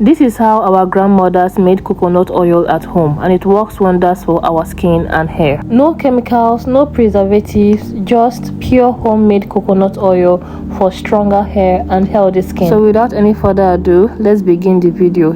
This is how our grandmothers made coconut oil at home, and it works wonders for our skin and hair. No chemicals, no preservatives, just pure homemade coconut oil for stronger hair and healthy skin. So without any further ado, let's begin the video.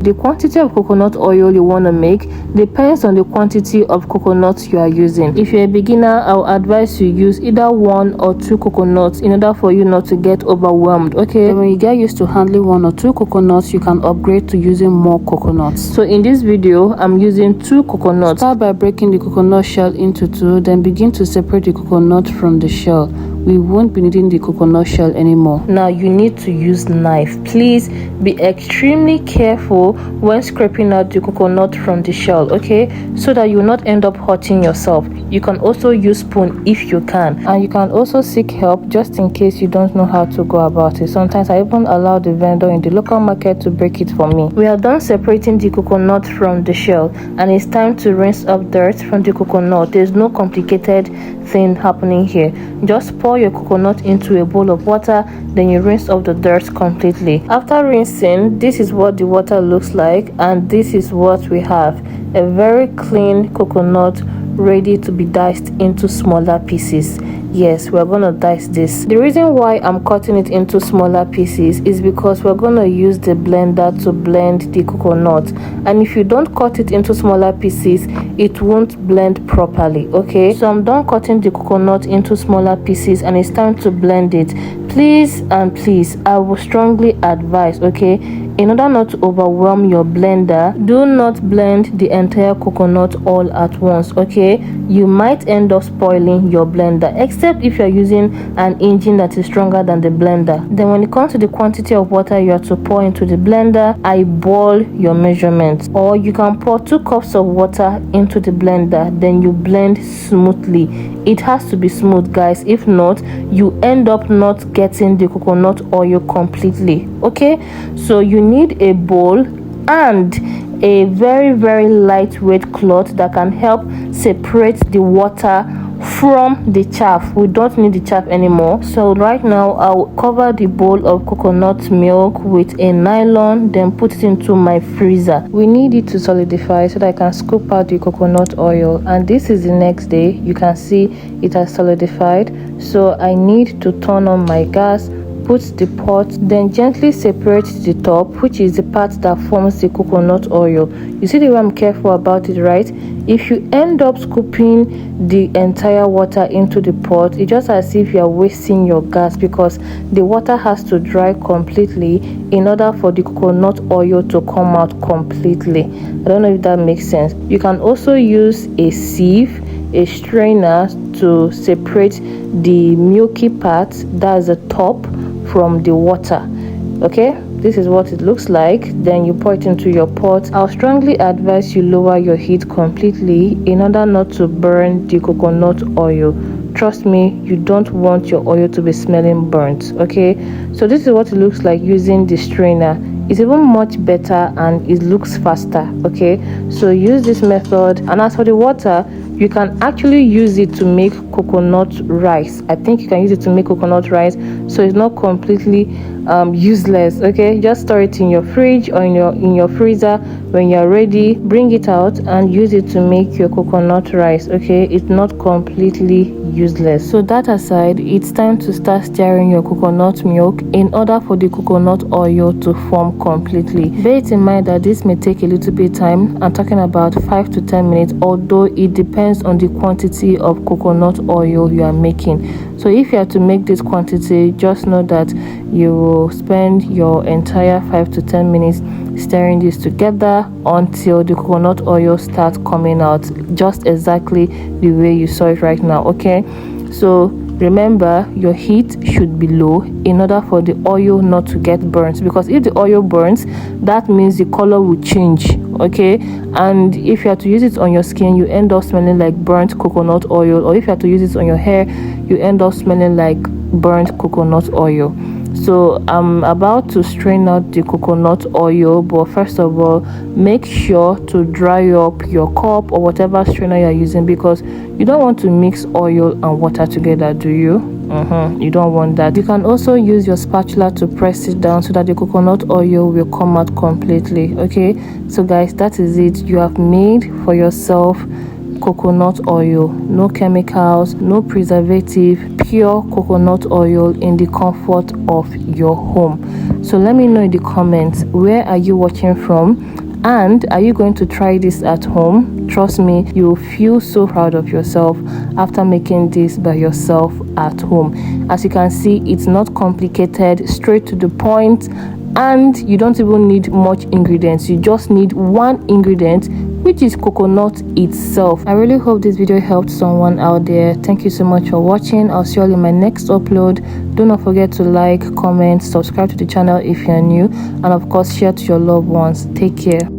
The quantity of coconut oil you want to make depends on the quantity of coconuts you are using. If you're a beginner, I'll advise you use either 1 or 2 coconuts in order for you not to get overwhelmed, okay? When you get used to handling 1 or 2 coconuts, you can upgrade to using more coconuts. So in this video, I'm using 2 coconuts. Start by breaking the coconut shell into 2, then begin to separate the coconut from the shell. We won't be needing the coconut shell anymore. Now you need to use knife. Please be extremely careful when scraping out the coconut from the shell, okay, so that you will not end up hurting yourself. You can also use spoon if you can, and you can also seek help just in case you don't know how to go about it. Sometimes I even allow the vendor in the local market to break it for me. We are done separating the coconut from the shell, and it's time to rinse off dirt from the coconut. There's no complicated thing happening here. Just pour your coconut into a bowl of water, then you rinse off the dirt completely. After rinsing, this is what the water looks like, and this is what we have: a very clean coconut ready to be diced into smaller pieces. Yes, we're gonna dice this. The reason why I'm cutting it into smaller pieces is because we're gonna use the blender to blend the coconut, and if you don't cut it into smaller pieces, it won't blend properly, okay? So I'm done cutting the coconut into smaller pieces, and it's time to blend it. Please and please, I will strongly advise, okay, in order not to overwhelm your blender, do not blend the entire coconut all at once, okay? You might end up spoiling your blender, except if you're using an engine that is stronger than the blender. Then when it comes to the quantity of water you have to pour into the blender, eyeball your measurements. Or you can pour 2 cups of water into the blender, then you blend smoothly. It has to be smooth, guys. If not, you end up not getting the coconut oil completely, okay? So you need a bowl and a very lightweight cloth that can help separate the water from the chaff. We don't need the chaff anymore. So right now I'll cover the bowl of coconut milk with a nylon, then put it into my freezer. We need it to solidify so that I can scoop out the coconut oil, and this is the next day. You can see it has solidified. So I need to turn on my gas, put the pot, then gently separate the top, which is the part that forms the coconut oil. You see the way I'm careful about it, right? If you end up scooping the entire water into the pot, it's just as if you're wasting your gas, because the water has to dry completely in order for the coconut oil to come out completely. I don't know if that makes sense. You can also use a sieve, a strainer, to separate the milky part, that's the top, from the water, okay? This is what it looks like. Then you pour it into your pot. I'll strongly advise you lower your heat completely in order not to burn the coconut oil. Trust me, you don't want your oil to be smelling burnt, okay? So this is what it looks like using the strainer. It's even much better and it looks faster, okay? So use this method. And as for the water, you can actually use it to make coconut rice. I think you can use it to make coconut rice, so it's not completely useless, okay? Just store it in your fridge or in your freezer. When you're ready, bring it out and use it to make your coconut rice, okay? It's not completely useless. So that aside, it's time to start stirring your coconut milk in order for the coconut oil to form completely. Bear it in mind that this may take a little bit of time. I'm talking about 5 to 10 minutes, although it depends on the quantity of coconut oil you are making. So if you have to make this quantity, just know that you will spend your entire 5 to 10 minutes stirring this together until the coconut oil starts coming out just exactly the way you saw it right now, okay? So remember, your heat should be low in order for the oil not to get burnt, because if the oil burns, that means the color will change, okay? And if you have to use it on your skin, you end up smelling like burnt coconut oil, or if you have to use it on your hair, you end up smelling like burnt coconut oil. So I'm about to strain out the coconut oil, but first of all, make sure to dry up your cup or whatever strainer you're using, because you don't want to mix oil and water together, do you? You don't want that. You can also use your spatula to press it down so that the coconut oil will come out completely. Okay, so guys, that is it. You have made for yourself coconut oil. No chemicals, no preservative, pure coconut oil in the comfort of your home. So let me know in the comments, where are you watching from? And are you going to try this at home? Trust me, you will feel so proud of yourself after making this by yourself at home. As you can see, it's not complicated, straight to the point, and you don't even need much ingredients. You just need one ingredient, which is coconut itself. I really hope this video helped someone out there. Thank you so much for watching. I'll see you all in my next upload. Do not forget to like, comment, subscribe to the channel if you're new, and of course share to your loved ones. Take care.